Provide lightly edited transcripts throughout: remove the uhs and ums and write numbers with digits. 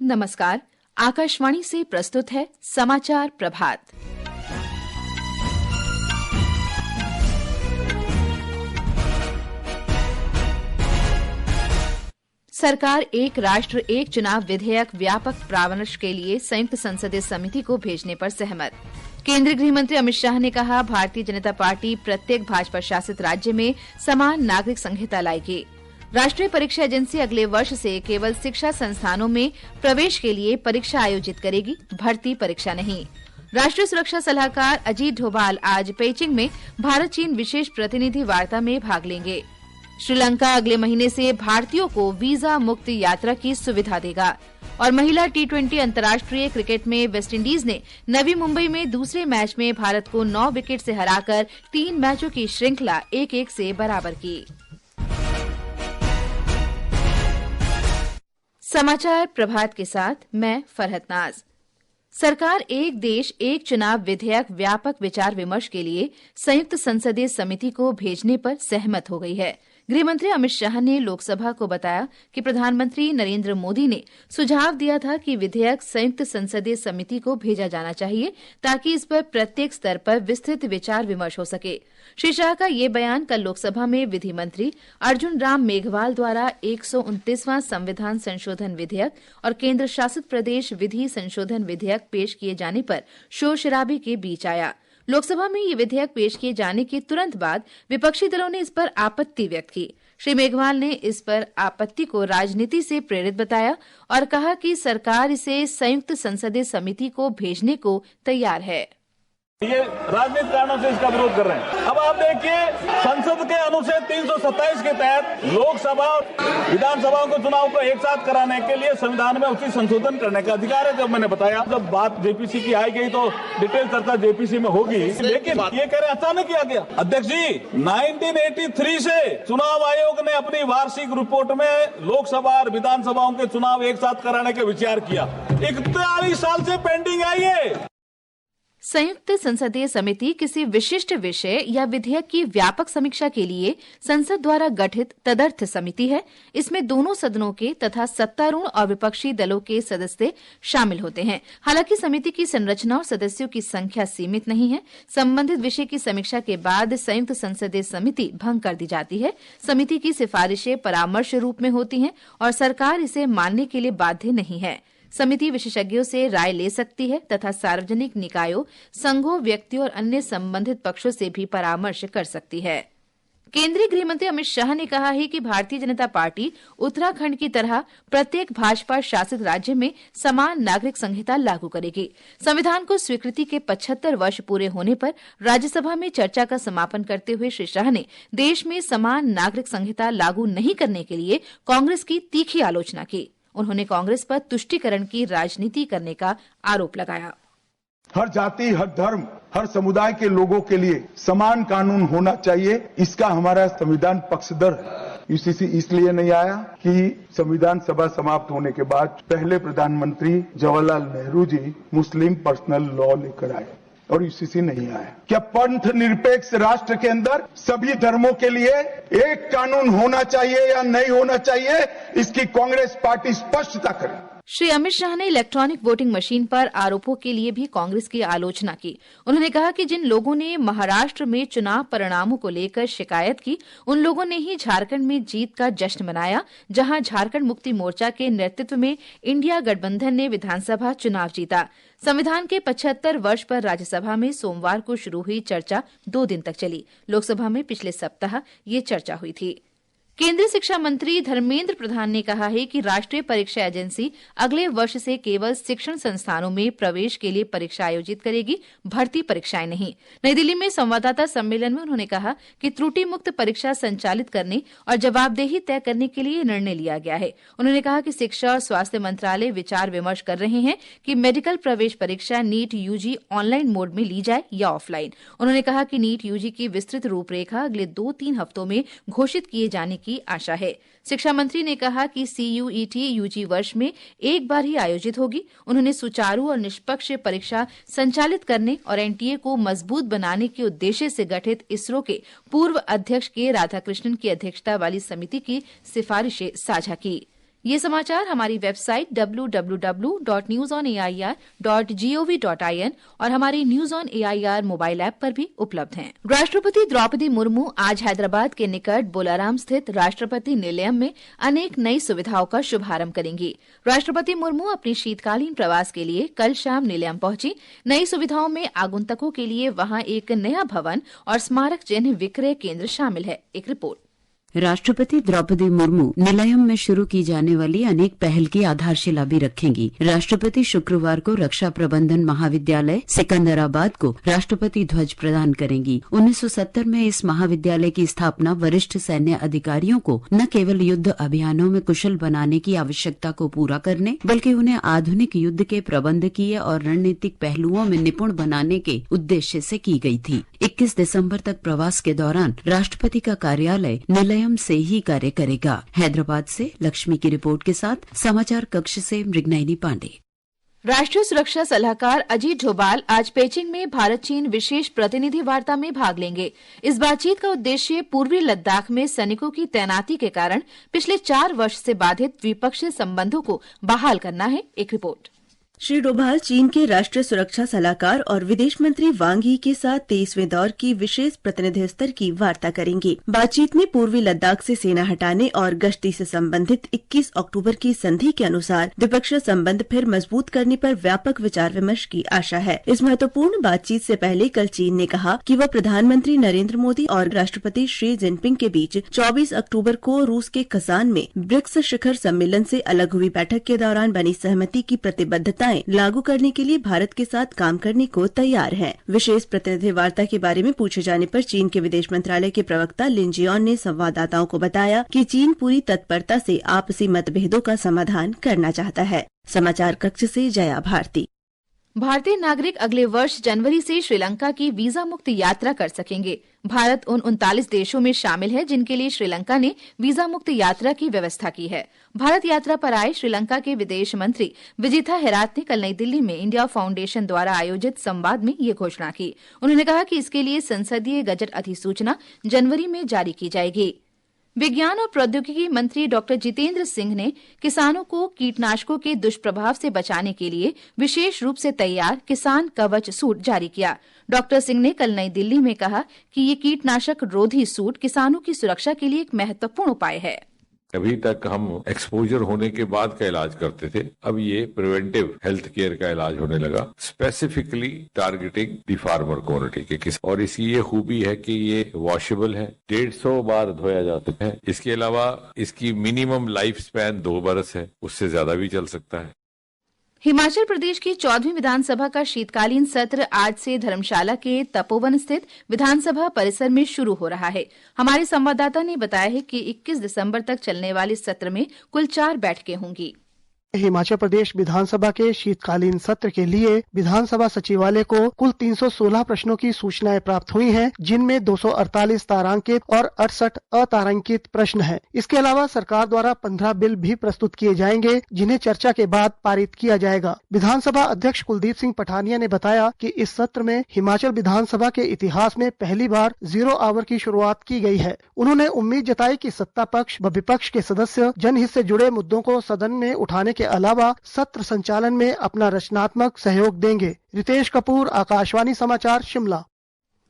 नमस्कार। आकाशवाणी से प्रस्तुत है समाचार प्रभात। सरकार एक राष्ट्र एक चुनाव विधेयक व्यापक परामर्श के लिए संयुक्त संसदीय समिति को भेजने पर सहमत। केंद्रीय गृह मंत्री अमित शाह ने कहा, भारतीय जनता पार्टी प्रत्येक भाजपा शासित राज्य में समान नागरिक संहिता लाएगी। राष्ट्रीय परीक्षा एजेंसी अगले वर्ष से केवल शिक्षा संस्थानों में प्रवेश के लिए परीक्षा आयोजित करेगी, भर्ती परीक्षा नहीं। राष्ट्रीय सुरक्षा सलाहकार अजीत डोभाल आज पेइचिंग में भारत चीन विशेष प्रतिनिधि वार्ता में भाग लेंगे। श्रीलंका अगले महीने से भारतीयों को वीजा मुक्त यात्रा की सुविधा देगा। और महिला टी20 अंतर्राष्ट्रीय क्रिकेट में वेस्टइंडीज ने नवी मुंबई में दूसरे मैच में भारत को 9 विकेट से हराकर 3 मैचों की श्रृंखला 1-1 से बराबर की। समाचार प्रभात के साथ मैं फरहत नाज। सरकार एक देश एक चुनाव विधेयक व्यापक विचार विमर्श के लिए संयुक्त संसदीय समिति को भेजने पर सहमत हो गई है। गृहमंत्री अमित शाह ने लोकसभा को बताया कि प्रधानमंत्री नरेंद्र मोदी ने सुझाव दिया था कि विधेयक संयुक्त संसदीय समिति को भेजा जाना चाहिए ताकि इस पर प्रत्येक स्तर पर विस्तृत विचार विमर्श हो सके। श्री शाह का ये बयान कल लोकसभा में विधि मंत्री अर्जुन राम मेघवाल द्वारा 129वां संविधान संशोधन विधेयक और केंद्र शासित प्रदेश विधि संशोधन विधेयक पेश किए जाने पर शोर शराबे के बीच आया। लोकसभा में ये विधेयक पेश किए जाने के तुरंत बाद विपक्षी दलों ने इस पर आपत्ति व्यक्त की। श्री मेघवाल ने इस पर आपत्ति को राजनीति से प्रेरित बताया और कहा कि सरकार इसे संयुक्त संसदीय समिति को भेजने को तैयार है। ये राजनीतिक कारणों से इसका विरोध कर रहे हैं। अब आप देखिए, संसद के अनुच्छेद 327 के तहत लोकसभा और विधानसभाओं के चुनाव को एक साथ कराने के लिए संविधान में उचित संशोधन करने का अधिकार है। जब मैंने बताया, जब बात जेपीसी की आई गई तो डिटेल चर्चा जेपीसी में होगी, लेकिन ये कह रहे अचानक ही आ गया। अध्यक्ष जी, 1983 से चुनाव आयोग ने अपनी वार्षिक रिपोर्ट में लोकसभा और विधानसभाओं के चुनाव एक साथ कराने का विचार किया। 41 साल से पेंडिंग है ये। संयुक्त संसदीय समिति किसी विशिष्ट विषय या विधेयक की व्यापक समीक्षा के लिए संसद द्वारा गठित तदर्थ समिति है। इसमें दोनों सदनों के तथा सत्तारूढ़ और विपक्षी दलों के सदस्य शामिल होते हैं। हालांकि समिति की संरचना और सदस्यों की संख्या सीमित नहीं है। संबंधित विषय की समीक्षा के बाद संयुक्त संसदीय समिति भंग कर दी जाती है। समिति की सिफारिशें परामर्श रूप में होती हैं और सरकार इसे मानने के लिए बाध्य नहीं है। समिति विशेषज्ञों से राय ले सकती है तथा सार्वजनिक निकायों, संघों, व्यक्तियों और अन्य संबंधित पक्षों से भी परामर्श कर सकती है। केंद्रीय गृह मंत्री अमित शाह ने कहा है कि भारतीय जनता पार्टी उत्तराखंड की तरह प्रत्येक भाजपा शासित राज्य में समान नागरिक संहिता लागू करेगी। संविधान को स्वीकृति के 75 वर्ष पूरे होने पर राज्यसभा में चर्चा का समापन करते हुए श्री शाह ने देश में समान नागरिक संहिता लागू नहीं करने के लिए कांग्रेस की तीखी आलोचना की। उन्होंने कांग्रेस पर तुष्टीकरण की राजनीति करने का आरोप लगाया। हर जाति, हर धर्म, हर समुदाय के लोगों के लिए समान कानून होना चाहिए, इसका हमारा संविधान पक्षधर है। यूसीसी इसलिए नहीं आया कि संविधान सभा समाप्त होने के बाद पहले प्रधानमंत्री जवाहरलाल नेहरू जी मुस्लिम पर्सनल लॉ लेकर आए और यूसीसी नहीं आया। क्या पंथ निरपेक्ष राष्ट्र के अंदर सभी धर्मों के लिए एक कानून होना चाहिए या नहीं होना चाहिए, इसकी कांग्रेस पार्टी स्पष्टता करे। श्री अमित शाह ने इलेक्ट्रॉनिक वोटिंग मशीन पर आरोपों के लिए भी कांग्रेस की आलोचना की। उन्होंने कहा कि जिन लोगों ने महाराष्ट्र में चुनाव परिणामों को लेकर शिकायत की, उन लोगों ने ही झारखंड में जीत का जश्न मनाया, जहां झारखंड मुक्ति मोर्चा के नेतृत्व में इंडिया गठबंधन ने विधानसभा चुनाव जीता। संविधान के 75 वर्ष पर राज्यसभा में सोमवार को शुरू हुई चर्चा 2 दिन तक चली। लोकसभा में पिछले सप्ताह ये चर्चा हुई थी। केंद्रीय शिक्षा मंत्री धर्मेंद्र प्रधान ने कहा है कि राष्ट्रीय परीक्षा एजेंसी अगले वर्ष से केवल शिक्षण संस्थानों में प्रवेश के लिए परीक्षा आयोजित करेगी, भर्ती परीक्षाएं नहीं। नई दिल्ली में संवाददाता सम्मेलन में उन्होंने कहा कि त्रुटि मुक्त परीक्षा संचालित करने और जवाबदेही तय करने के लिए निर्णय लिया गया है। उन्होंने कहा कि शिक्षा और स्वास्थ्य मंत्रालय विचार विमर्श कर रहे हैं कि मेडिकल प्रवेश परीक्षा नीट यूजी ऑनलाइन मोड में ली जाए या ऑफलाइन। उन्होंने कहा कि नीट यूजी की विस्तृत रूपरेखा अगले 2-3 हफ्तों में घोषित किए जाने की आशा है। शिक्षा मंत्री ने कहा कि सीयूईटी यूजी वर्ष में एक बार ही आयोजित होगी। उन्होंने सुचारू और निष्पक्ष परीक्षा संचालित करने और एनटीए को मजबूत बनाने के उद्देश्य से गठित इसरो के पूर्व अध्यक्ष के राधाकृष्णन की अध्यक्षता वाली समिति की सिफारिशें साझा की। ये समाचार हमारी वेबसाइट www.newsonair.gov.in और हमारी news on AIR mobile app पर भी उपलब्ध हैं। राष्ट्रपति द्रौपदी मुर्मू आज हैदराबाद के निकट बोलाराम स्थित राष्ट्रपति निलयम में अनेक नई सुविधाओं का शुभारंभ करेंगी। राष्ट्रपति मुर्मू अपनी शीतकालीन प्रवास के लिए कल शाम निलयम पहुंची। नई सुविधाओं में आगंतुकों के लिए वहां एक नया भवन और स्मारक चिन्ह विक्रय केंद्र शामिल है। एक रिपोर्ट। राष्ट्रपति द्रौपदी मुर्मू निलयम में शुरू की जाने वाली अनेक पहल की आधारशिला भी रखेंगी। राष्ट्रपति शुक्रवार को रक्षा प्रबंधन महाविद्यालय सिकंदराबाद को राष्ट्रपति ध्वज प्रदान करेंगी। 1970 में इस महाविद्यालय की स्थापना वरिष्ठ सैन्य अधिकारियों को न केवल युद्ध अभियानों में कुशल बनाने की आवश्यकता को पूरा करने बल्कि उन्हें आधुनिक युद्ध के प्रबंधकीय और रणनीतिक पहलुओं में निपुण बनाने के उद्देश्य से की गई थी। 21 दिसंबर तक प्रवास के दौरान राष्ट्रपति का कार्यालय निलयम से ही कार्य करेगा। हैदराबाद से लक्ष्मी की रिपोर्ट के साथ समाचार कक्ष से मृगनयनी पांडे। राष्ट्रीय सुरक्षा सलाहकार अजीत डोभाल आज पेचिंग में भारत चीन विशेष प्रतिनिधि वार्ता में भाग लेंगे। इस बातचीत का उद्देश्य पूर्वी लद्दाख में सैनिकों की तैनाती के कारण पिछले 4 वर्ष से बाधित द्विपक्षीय संबंधों को बहाल करना है। एक रिपोर्ट। श्री डोभाल चीन के राष्ट्रीय सुरक्षा सलाहकार और विदेश मंत्री वांग यी के साथ 23वें दौर की विशेष प्रतिनिधि स्तर की वार्ता करेंगे। बातचीत में पूर्वी लद्दाख से सेना हटाने और गश्ती से संबंधित 21 अक्टूबर की संधि के अनुसार द्विपक्षीय संबंध फिर मजबूत करने पर व्यापक विचार विमर्श की आशा है। इस महत्वपूर्ण बातचीत से पहले कल चीन ने कहा कि वह प्रधानमंत्री नरेंद्र मोदी और राष्ट्रपति शी जिनपिंग के बीच 24 अक्टूबर को रूस के कजान में ब्रिक्स शिखर सम्मेलन से अलग हुई बैठक के दौरान बनी सहमति की प्रतिबद्धता लागू करने के लिए भारत के साथ काम करने को तैयार है। विशेष प्रतिनिधि वार्ता के बारे में पूछे जाने पर चीन के विदेश मंत्रालय के प्रवक्ता लिन जियोन ने संवाददाताओं को बताया कि चीन पूरी तत्परता से आपसी मतभेदों का समाधान करना चाहता है। समाचार कक्ष से जया भारती। भारतीय नागरिक अगले वर्ष जनवरी से श्रीलंका की वीजा मुक्त यात्रा कर सकेंगे। भारत उन 39 देशों में शामिल है जिनके लिए श्रीलंका ने वीजा मुक्त यात्रा की व्यवस्था की है। भारत यात्रा पर आए श्रीलंका के विदेश मंत्री विजिथा हेरात ने कल नई दिल्ली में इंडिया फाउंडेशन द्वारा आयोजित संवाद में ये घोषणा की। उन्होंने कहा कि इसके लिए संसदीय गजट अधिसूचना जनवरी में जारी की जाएगी। विज्ञान और प्रौद्योगिकी मंत्री डॉक्टर जितेंद्र सिंह ने किसानों को कीटनाशकों के दुष्प्रभाव से बचाने के लिए विशेष रूप से तैयार किसान कवच सूट जारी किया। डॉक्टर सिंह ने कल नई दिल्ली में कहा कि ये कीटनाशक रोधी सूट किसानों की सुरक्षा के लिए एक महत्वपूर्ण उपाय है। अभी तक हम एक्सपोजर होने के बाद का इलाज करते थे, अब ये प्रिवेंटिव हेल्थ केयर का इलाज होने लगा, specifically targeting the farmer community के किसान। और इसकी ये खूबी है कि ये वॉशेबल है, 150 बार धोया जा सकता है। इसके अलावा इसकी मिनिमम लाइफ स्पैन 2 बरस है, उससे ज्यादा भी चल सकता है। हिमाचल प्रदेश की 14वीं विधानसभा का शीतकालीन सत्र आज से धर्मशाला के तपोवन स्थित विधानसभा परिसर में शुरू हो रहा है। हमारे संवाददाता ने बताया है कि 21 दिसंबर तक चलने वाले सत्र में कुल 4 बैठकें होंगी। हिमाचल प्रदेश विधानसभा के शीतकालीन सत्र के लिए विधानसभा सचिवालय को कुल 316 प्रश्नों की सूचनाएं प्राप्त हुई हैं, जिनमें 248 तारांकित और 68 अतारांकित प्रश्न हैं। इसके अलावा सरकार द्वारा 15 बिल भी प्रस्तुत किए जाएंगे, जिन्हें चर्चा के बाद पारित किया जाएगा। विधानसभा अध्यक्ष कुलदीप सिंह पठानिया ने बताया कि इस सत्र में हिमाचल विधानसभा के इतिहास में पहली बार 0 आवर की शुरुआत की गई है। उन्होंने उम्मीद जताई कि सत्ता पक्ष व विपक्ष के सदस्य जनहित से जुड़े मुद्दों को सदन में उठाने के अलावा सत्र संचालन में अपना रचनात्मक सहयोग देंगे। रितेश कपूर, आकाशवाणी समाचार, शिमला।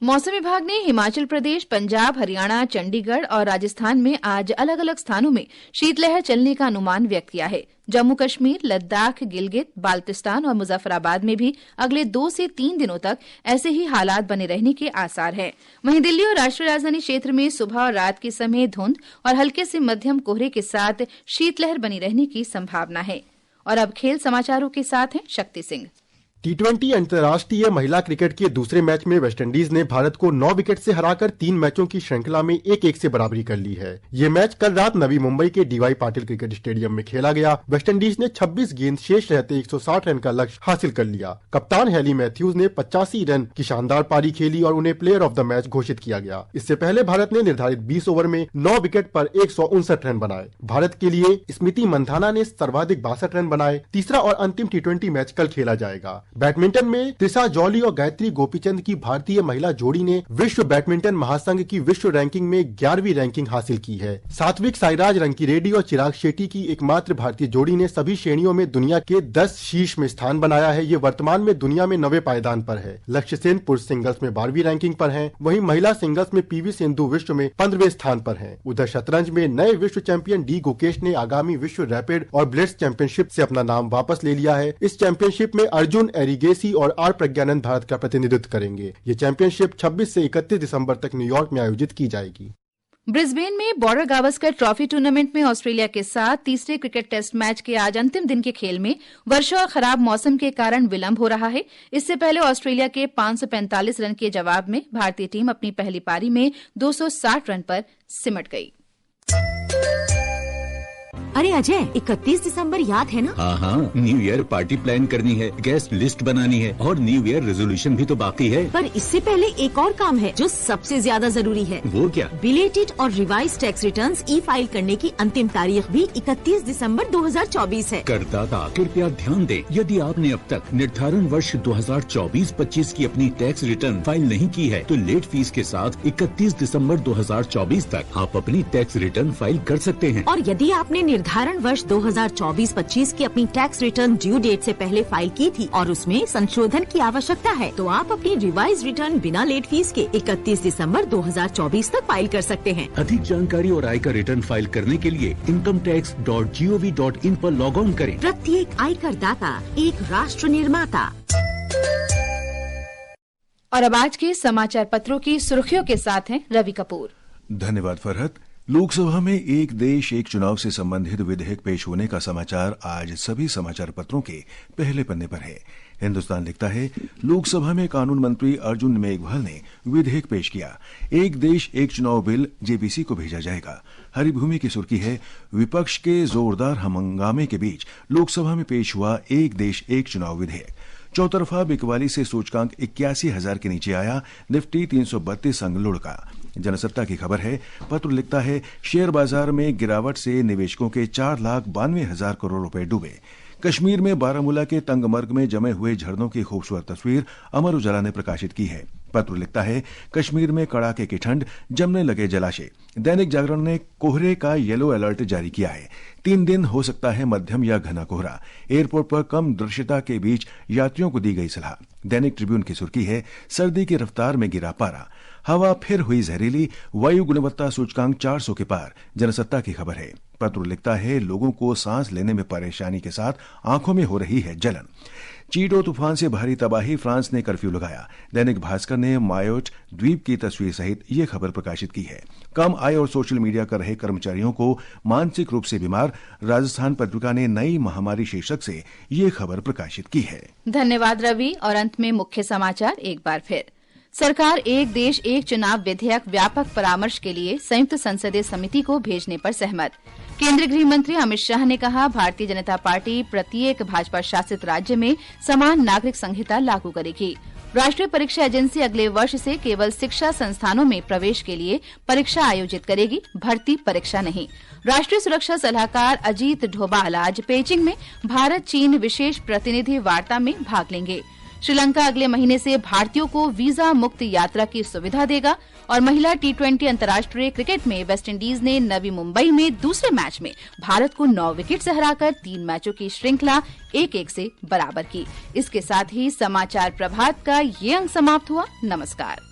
मौसम विभाग ने हिमाचल प्रदेश, पंजाब, हरियाणा, चंडीगढ़ और राजस्थान में आज अलग अलग स्थानों में शीतलहर चलने का अनुमान व्यक्त किया है। जम्मू कश्मीर, लद्दाख, गिलगित, बाल्टिस्तान और मुजफ्फराबाद में भी अगले 2 से 3 दिनों तक ऐसे ही हालात बने रहने के आसार हैं। वहीं दिल्ली और राष्ट्रीय राजधानी क्षेत्र में सुबह और रात के समय धुंध और हल्के से मध्यम कोहरे के साथ शीतलहर बनी रहने की संभावना है। और अब खेल समाचारों के साथ हैं शक्ति सिंह। T20 अंतर्राष्ट्रीय महिला क्रिकेट के दूसरे मैच में वेस्टइंडीज ने भारत को 9 विकेट से हराकर 3 मैचों की श्रृंखला में 1-1 से बराबरी कर ली है। ये मैच कल रात नवी मुंबई के डीवाई पाटिल क्रिकेट स्टेडियम में खेला गया। वेस्टइंडीज ने 26 गेंद शेष रहते 160 रन का लक्ष्य हासिल कर लिया। कप्तान हेली मैथ्यूज ने 85 रन की शानदार पारी खेली और उन्हें प्लेयर ऑफ द मैच घोषित किया गया। इससे पहले भारत ने निर्धारित 20 ओवर में 9 विकेट पर 159 रन बनाए। भारत के लिए स्मृति मंधाना ने सर्वाधिक 62 रन बनाए। तीसरा और अंतिम T20 मैच कल खेला जाएगा। बैडमिंटन में त्रिशा जॉली और गायत्री गोपीचंद की भारतीय महिला जोड़ी ने विश्व बैडमिंटन महासंघ की विश्व रैंकिंग में 11वीं रैंकिंग हासिल की है। सात्विक साईराज रंकीरेड्डी और चिराग शेट्टी की एकमात्र भारतीय जोड़ी ने सभी श्रेणियों में दुनिया के 10 शीर्ष में स्थान बनाया है। ये वर्तमान में दुनिया में 9वें पायदान पर है। लक्ष्य सेन पुरुष सिंगल्स में 12वीं रैंकिंग पर हैं, वहीं महिला सिंगल्स में पीवी सिंधु विश्व में 15वें स्थान पर हैं। उधर शतरंज में नए विश्व चैंपियन डी गुकेश ने आगामी विश्व रैपिड और ब्लिट्ज चैंपियनशिप से अपना नाम वापस ले लिया है। इस चैंपियनशिप में अर्जुन एरिगेसी और आर प्रज्ञानंद भारत का प्रतिनिधित्व करेंगे। ये चैंपियनशिप 26 से 31 दिसंबर तक न्यूयॉर्क में आयोजित की जाएगी। ब्रिस्बेन में बॉर्डर गावस्कर ट्रॉफी टूर्नामेंट में ऑस्ट्रेलिया के साथ तीसरे क्रिकेट टेस्ट मैच के आज अंतिम दिन के खेल में वर्षा और खराब मौसम के कारण विलंब हो रहा है। इससे पहले ऑस्ट्रेलिया के 545 रन के जवाब में भारतीय टीम अपनी पहली पारी में 260 रन पर सिमट गई। अरे अजय, 31 दिसंबर याद है ना? हाँ, न्यू ईयर पार्टी प्लान करनी है, गेस्ट लिस्ट बनानी है और न्यू ईयर रेजोल्यूशन भी तो बाकी है। पर इससे पहले एक और काम है जो सबसे ज्यादा जरूरी है। वो क्या? बिलेटेड और रिवाइज टैक्स रिटर्न्स ई फाइल करने की अंतिम तारीख भी 31 दिसंबर 2024 है। करदाता कृपया ध्यान दें, यदि आपने अब तक निर्धारण वर्ष 2024-25 की अपनी टैक्स रिटर्न फाइल नहीं की है तो लेट फीस के साथ 31 दिसंबर 2024 तक आप अपनी टैक्स रिटर्न फाइल कर सकते हैं। और यदि आपने निर्धारण वर्ष 2024-25 की अपनी टैक्स रिटर्न ड्यू डेट से पहले फाइल की थी और उसमें संशोधन की आवश्यकता है तो आप अपनी रिवाइज रिटर्न बिना लेट फीस के 31 दिसंबर 2024 तक फाइल कर सकते हैं। अधिक जानकारी और आयकर रिटर्न फाइल करने के लिए incometax.gov.in पर लॉग ऑन करें। प्रत्येक आयकर दाता एक राष्ट्र निर्माता। और अब आज के समाचार पत्रों की सुर्खियों के साथ हैं रवि कपूर। धन्यवाद फरहत। लोकसभा में एक देश एक चुनाव से संबंधित विधेयक पेश होने का समाचार आज सभी समाचार पत्रों के पहले पन्ने पर है। हिंदुस्तान लिखता है, लोकसभा में कानून मंत्री अर्जुन मेघवाल ने विधेयक पेश किया। एक देश एक चुनाव बिल जेपीसी को भेजा जाएगा। हरिभूमि की सुर्खी है, विपक्ष के जोरदार हंगामे के बीच लोकसभा में पेश हुआ एक देश एक चुनाव विधेयक। चौतरफा बिकवाली से सूचकांक 81,000 के नीचे आया। निफ्टी 332 अंक लुढ़का। जनसत्ता की खबर है, पत्र लिखता है, शेयर बाजार में गिरावट से निवेशकों के 4,92,000 करोड़ रुपए डूबे। कश्मीर में बारामूला के तंगमर्ग में जमे हुए झरनों की खूबसूरत तस्वीर अमर उजाला ने प्रकाशित की है। पत्र लिखता है, कश्मीर में कड़ाके की ठंड, जमने लगे जलाशय। दैनिक जागरण ने कोहरे का येलो अलर्ट जारी किया है। 3 दिन हो सकता है मध्यम या घना कोहरा। एयरपोर्ट पर कम दृश्यता के बीच यात्रियों को दी गई सलाह। दैनिक ट्रिब्यून की सुर्खी है, सर्दी की रफ्तार में गिरा पारा। हवा फिर हुई जहरीली, वायु गुणवत्ता सूचकांक 400 के पार। जनसत्ता की खबर है। पत्र लिखता है, लोगों को सांस लेने में परेशानी के साथ आंखों में हो रही है जलन। चीटो तूफान से भारी तबाही, फ्रांस ने कर्फ्यू लगाया। दैनिक भास्कर ने मायोट द्वीप की तस्वीर सहित ये खबर प्रकाशित की है। कम आय और सोशल मीडिया कर रहे कर्मचारियों को मानसिक रूप से बीमार, राजस्थान पत्रिका ने नई महामारी शीर्षक से ये खबर प्रकाशित की है। धन्यवाद रवि। और अंत में मुख्य समाचार एक बार फिर। सरकार एक देश एक चुनाव विधेयक व्यापक परामर्श के लिए संयुक्त संसदीय समिति को भेजने पर सहमत। केंद्रीय गृह मंत्री अमित शाह ने कहा, भारतीय जनता पार्टी प्रत्येक भाजपा शासित राज्य में समान नागरिक संहिता लागू करेगी। राष्ट्रीय परीक्षा एजेंसी अगले वर्ष से केवल शिक्षा संस्थानों में प्रवेश के लिए परीक्षा आयोजित करेगी, भर्ती परीक्षा नहीं। राष्ट्रीय सुरक्षा सलाहकार अजीत डोभाल आज पेइचिंग में भारत चीन विशेष प्रतिनिधि वार्ता में भाग लेंगे। श्रीलंका अगले महीने से भारतीयों को वीजा मुक्त यात्रा की सुविधा देगा। और महिला T20 अंतर्राष्ट्रीय क्रिकेट में वेस्टइंडीज ने नवी मुंबई में दूसरे मैच में भारत को 9 विकेट से हराकर 3 मैचों की श्रृंखला 1-1 से बराबर की। इसके साथ ही समाचार प्रभात का ये अंक समाप्त हुआ। नमस्कार।